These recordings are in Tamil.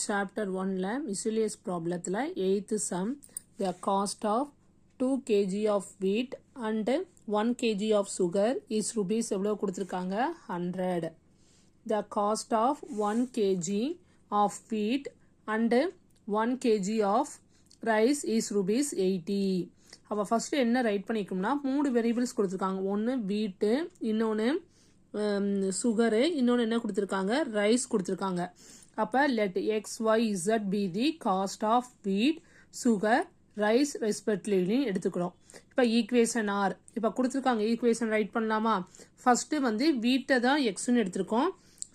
chapter 1ல miscellaneous problemத்துல 8th sum the cost of 2 kg of wheat and 1 kg of sugar is rupees எவ்வளவு கொடுத்திருக்காங்க 100. The cost of 1 kg of wheat and 1 kg of rice is rupees 80. அப்ப ஃபர்ஸ்ட் என்ன ரைட் பண்ணிக்கோம்னா மூணு வேரியபிள்ஸ் கொடுத்திருக்காங்க. ஒன்னு வீட், இன்னொன்னு சுகர், இன்னொன்னு என்ன கொடுத்திருக்காங்க ரைஸ் கொடுத்திருக்காங்க. அப்ப let x y z be the cost of wheat, sugar, rice respectively எடுத்துக்கிறோம். இப்ப ஈக்குவேஷன் ஆர் இப்ப கொடுத்திருக்காங்க ஈக்குவேஷன் ரைட் பண்ணலாமா. ஃபர்ஸ்ட் வந்து வீட்டை தான் எக்ஸ்ன்னு எடுத்திருக்கோம்,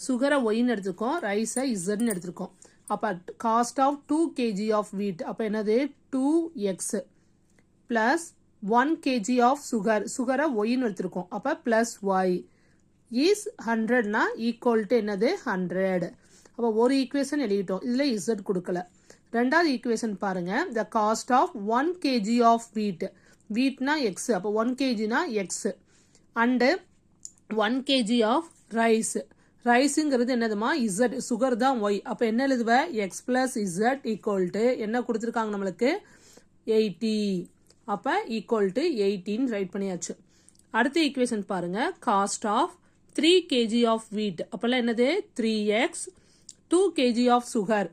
சுகரை ஒய்ன்னு எடுத்திருக்கோம், ரைஸை இசட்னு எடுத்திருக்கோம். அப்ப cost of 2 kg of wheat அப்ப என்னது 2x பிளஸ் 1 kg of சுகரை ஒய்ன்னு எடுத்திருக்கோம். அப்ப பிளஸ் ஒய் இஸ் 100னா ஈக்குவல் டு என்னது 100. அப்போ ஒரு ஈக்குவேஷன் எழுதிட்டோம், இதுல இசட் கொடுக்கல. ரெண்டாவது ஈக்குவேஷன் பாருங்க, the cost of 1 kg of wheat, வீட்னா எக்ஸ், அப்போ 1 kgனா x, and 1 kg of rice, ரைஸுங்கிறது என்னதுமா இசட், சுகர் தான் ஒய். அப்போ என்ன எழுதுவ x plus z equal to என்ன கொடுத்துருக்காங்க நம்மளுக்கு 80. அப்போ ஈக்குவல் டு 18 ரைட் பண்ணியாச்சு. அடுத்த ஈக்குவேஷன் பாருங்க, காஸ்ட் ஆஃப் 3 kg ஆஃப் வீட், அப்போல்லாம் என்னது 3x, 2 kg of sugar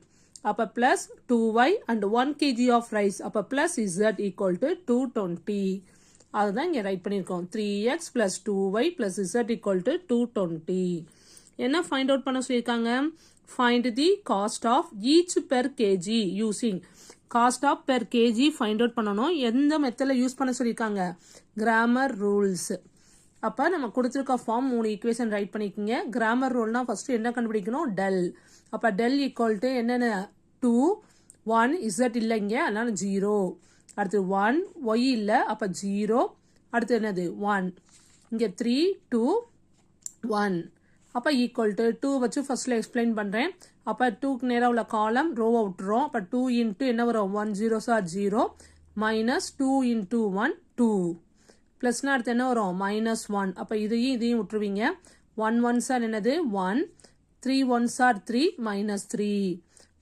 அப்ப plus 2y and 1 kg of rice அப்ப plus z equal to 220. அதுதான் இங்க ரைட் பண்ணிருக்கோம். 3x plus 2y plus z equal to 220. என்ன ஃபைண்ட் அவுட் பண்ண சொல்லியிருக்காங்க, find the cost of each per kg using cost of per kg find out பண்ணணும். எந்த மெத்தட்ல யூஸ் பண்ண சொல்லியிருக்காங்க, கிராமர் ரூல்ஸ். அப்ப நம்ம கொடுத்திருக்க ஃபார்ம் 3 ஈக்குவேஷன் ரைட் பண்ணிக்கோங்க. கிராமர் ரூல்னா ஃபர்ஸ்ட் என்ன கண்டுபிடிக்கணும் டெல். அப்ப டெல் ஈக்குவல் டு என்னென்ன 2 1 z இல்லைங்க அதனால 0, அடுத்து 1 y இல்ல அப்ப 0, அடுத்து என்னது 1, இங்க 3 2 1 அப்ப ஈக்குவல் டு 2 வச்சு ஃபர்ஸ்ட்ல எக்ஸ்பிளைன் பண்றேன். அப்ப 2க்கு நேரா உள்ள காலம் ரோவை விட்டுறோம். அப்ப 2 இன்ட்டு என்ன வரும் 1 0 சார் 0 மைனஸ் 2 இன்ட்டு 1 2 பிளஸ்னா அடுத்து என்ன வரும் மைனஸ் 1. அப்ப இதையும் விட்டுருவீங்க. 1 1 சார் என்னது 1, 3 1 சார் 3 மைனஸ் 3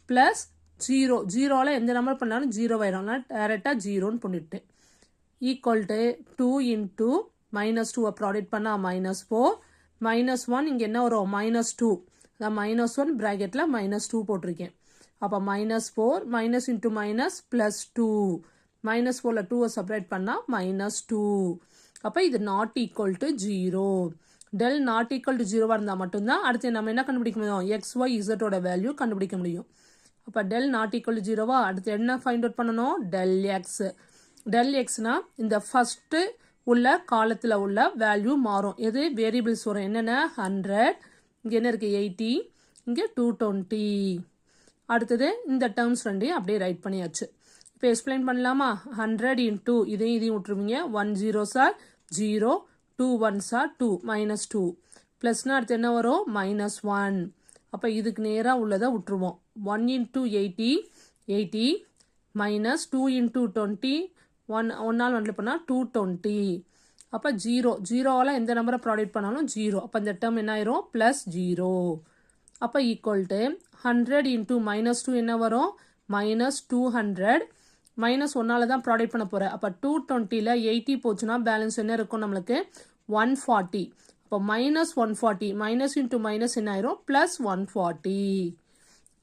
பிளஸ் 0, 0ல எந்த நம்பர் பண்ணாலும் 0 ஆயிரும், டைரக்டா 0ன்னு பண்ணிட்டு equal to 2 into minus 2 product பண்ணா மைனஸ் 4 மைனஸ் 1 இங்க என்ன வரும் மைனஸ் 2, மைனஸ் 1 பிராக்கெட்ல மைனஸ் 2 போட்டிருக்கேன். அப்ப minus 4 minus into minus plus 2 minus 4ல 2 செப்பரேட் பண்ணா மைனஸ் 2. அப்ப இது not equal to 0. Del not equal to 0 இருந்தா மட்டும்தான் அடுத்து நம்ம என்ன கண்டுபிடிக்க முடியும் எக்ஸ் ஒய் இசட்டோட வேல்யூ கண்டுபிடிக்க முடியும். அப்ப டெல் நாட் ஈக்குவல் டு 0வா, அடுத்து என்ன ஃபைண்ட் அவுட் பண்ணணும் டெல் எக்ஸ். டெல் எக்ஸ்னா இந்த ஃபர்ஸ்ட் உள்ள காலத்துல உள்ள வேல்யூ மாறும். எது வேரியபிள்ஸ் வரும் என்னென்ன 100, இங்க என்ன இருக்கு 80, இங்க 220. அடுத்தது இந்த டேர்ம்ஸ் ரெண்டையும் அப்படியே ரைட் பண்ணியாச்சு. இப்போ எக்ஸ்பிளைன் பண்ணலாமா. 100 இன்டூ இதையும் விட்டுருவீங்க, 1 0 சார் 0, 2 1 சார் 2 மைனஸ் 2 பிளஸ்னா அடுத்து என்ன வரும் மைனஸ் 1. அப்போ இதுக்கு நேராக உள்ளதை விட்டுருவோம். 1 இன்டூ 80 80 மைனஸ் 2 இன்டூ 20 ஒன்னால் 1 பண்ணால் 220. அப்போ 0 எந்த நம்பரை ப்ராடக்ட் பண்ணாலும் 0. அப்போ இந்த டேர்ம் என்ன ஆயிரும் பிளஸ் 0. அப்போ ஈக்குவல் டு 100 இன்டூ மைனஸ் 2 என்ன வரும் மைனஸ் 200, மைனஸ் 1ஆல தான் ப்ராடக்ட் பண்ண போறேன். அப்ப 220ல 80 போச்சுன்னா பேலன்ஸ் என்ன இருக்கும் நம்மளுக்கு 140. அப்போ மைனஸ் 140 மைனஸ் இன்டூ மைனஸ் என்ன ஆயிரும் பிளஸ் 140.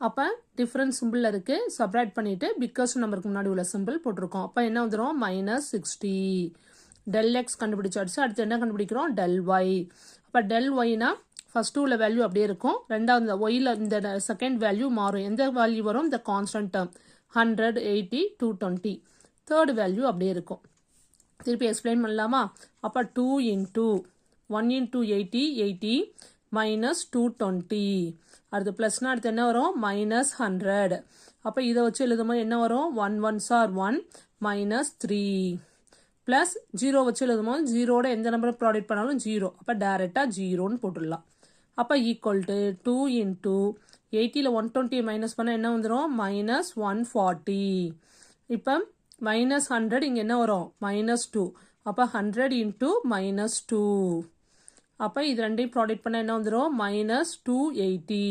அப்ப டிஃபரன்ஸ் சிம்பிள் இருக்கு, சப்ராக்ட் பண்ணிட்டு பிக்கஸ்ட் நம்பருக்கு முன்னாடி உள்ள சிம்பிள் போட்டிருக்கோம். அப்ப என்ன வந்துடும் மைனஸ் 60. டெல் எக்ஸ் கண்டுபிடிச்சாச்சு. அடுத்து என்ன கண்டுபிடிக்கிறோம் டெல் ஒய். அப்ப டெல் ஒய்னா ஃபர்ஸ்ட் உள்ள வேல்யூ அப்படியே இருக்கும், ரெண்டாவது இந்த ஒய்ல இந்த செகண்ட் வேல்யூ மாறும். எந்த வேல்யூ வரும் இந்த கான்ஸ்டன்ட் டேர்ம் 100 80 220, தேர்ட் வேல்யூ அப்படியே இருக்கும். திருப்பி எக்ஸ்பிளைன் பண்ணலாமா. அப்ப 2 இன்டூ 1 இன்டூ 80 80 மைனஸ் 220, அடுத்து பிளஸ்னா அடுத்து என்ன வரும் மைனஸ் 100. அப்ப இதை வச்சு எழுதும்போது என்ன வரும் 1 1 சார் 1 மைனஸ் 3 பிளஸ் 0 வச்சு எழுதும்போது 0ட எந்த நம்பர் ப்ராடக்ட் பண்ணாலும் 0. அப்ப டைரக்டா 0ன்னு போட்டுடலாம். அப்ப ஈக்குவல் டு 2 இன்டூ 80ல 120 மைனஸ் பண்ண என்ன வந்துடும் மைனஸ் 140. இப்ப மைனஸ் 100 இங்க என்ன வரும் மைனஸ் 2. அப்ப 100 இன்டூ மைனஸ் 2. அப்ப இது ரெண்டையும் ப்ராடக்ட் பண்ண என்ன வந்துடும் minus 280.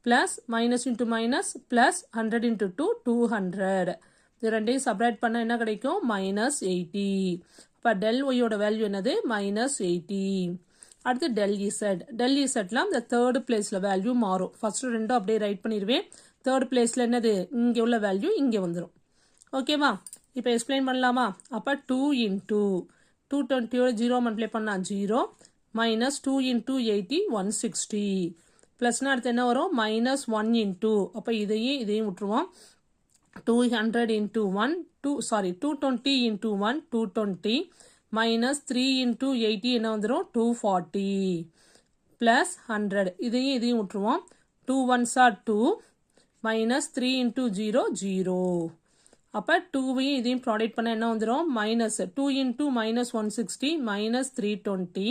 plus minus into minus plus 100 into 2 200. இது ரெண்டையும் சப்ராக்ட் பண்ண என்ன கிடைக்கும் minus 80. அப்போ del y ஓட வேல்யூ என்னது minus 80. அடுத்து del z. del zலாம் இந்த தேர்ட் பிளேஸ்ல வேல்யூ மாறும். ஃபர்ஸ்ட் ரெண்டும் அப்படியே ரைட் பண்ணிடுவேன். தேர்ட் பிளேஸ்ல என்னது இங்கே உள்ள வேல்யூ இங்கே வந்துடும். ஓகேவா? இப்போ எக்ஸ்பிளைன் பண்ணலாமா? அப்போ 2 into 220 0 மல்டிப்ளை பண்ணா 0 minus 2 into 80 160 பிளஸ்னா அடுத்து என்ன வரும் minus 1 into அப்போ இதையும் விட்டுருவோம். 200 into 220 into 1 220 minus 3 into 80 என்ன வந்துடும் 240 plus 100 இதையும் விட்டுருவோம். 2 ones are 2 minus 3 into 0 0. அப்போ 2வையும் இதையும் ப்ராடக்ட் பண்ண என்ன வந்துடும் minus 2 into minus 160 minus 320.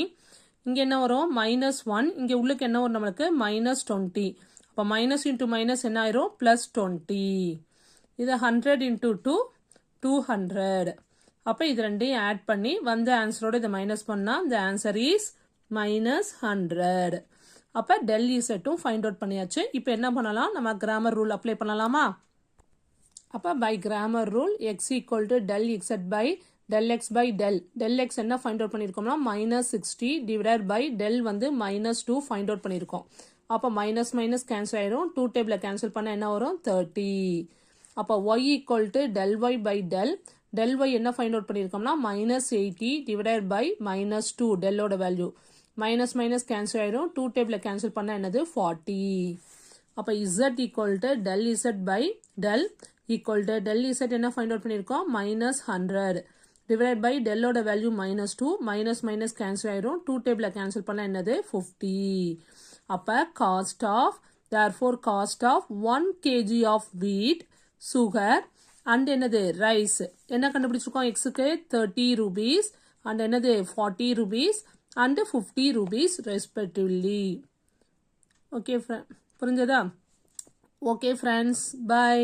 இங்கே என்ன வரும் minus 1. இங்கே உள்ளுக்கு என்ன வரும் நம்மளுக்கு minus 20. அப்போ minus into minus என்ன ஆயிரும் plus 20. இது 100 into 2 200. அப்போ இது ரெண்டையும் ஆட் பண்ணி வந்த ஆன்சரோட இதை மைனஸ் பண்ணால் இந்த ஆன்சர் இஸ் minus 100. அப்போ del z ஃபைண்ட் அவுட் பண்ணியாச்சு. இப்போ என்ன பண்ணலாம் நம்ம கிராமர் ரூல் அப்ளை பண்ணலாமா? அப்போ by grammar rule x equal to del z by del x by del x என்ன ஃபைண்ட் அவுட் பண்ணியிருக்கோம்னா minus 60 divided by del வந்து minus 2 ஃபைண்ட் அவுட் பண்ணியிருக்கோம். அப்போ மைனஸ் மைனஸ் கேன்சல் ஆயிரும். 2 டேபிளில் கேன்சல் பண்ண என்ன வரும் 30. அப்போ y equal to del y by del y என்ன ஃபைண்ட் அவுட் பண்ணியிருக்கோம்னா minus 80 divided by minus 2 டெல்லோட வேல்யூ மைனஸ் மைனஸ் கேன்சல் ஆயிரும். 2 டேபிளில் கேன்சல் பண்ண என்னது 40. அப்போ z equal to del z by del equal to del z என்ன ஃபைண்ட் அவுட் பண்ணியிருக்கோம் minus 100 divided by டெல்லோட value minus 2 minus minus cancel ஆயிரும். 2 டேபிளில் கேன்சல் பண்ண என்னது 50. அப்போ therefore cost of 1 kg of wheat sugar and என்னது ரைஸ் என்ன கண்டுபிடிச்சிருக்கோம் எக்ஸுக்கு 30 rupees and என்னது 40 rupees and 50 rupees respectively. Okay புரிஞ்சதா? Okay friends, by.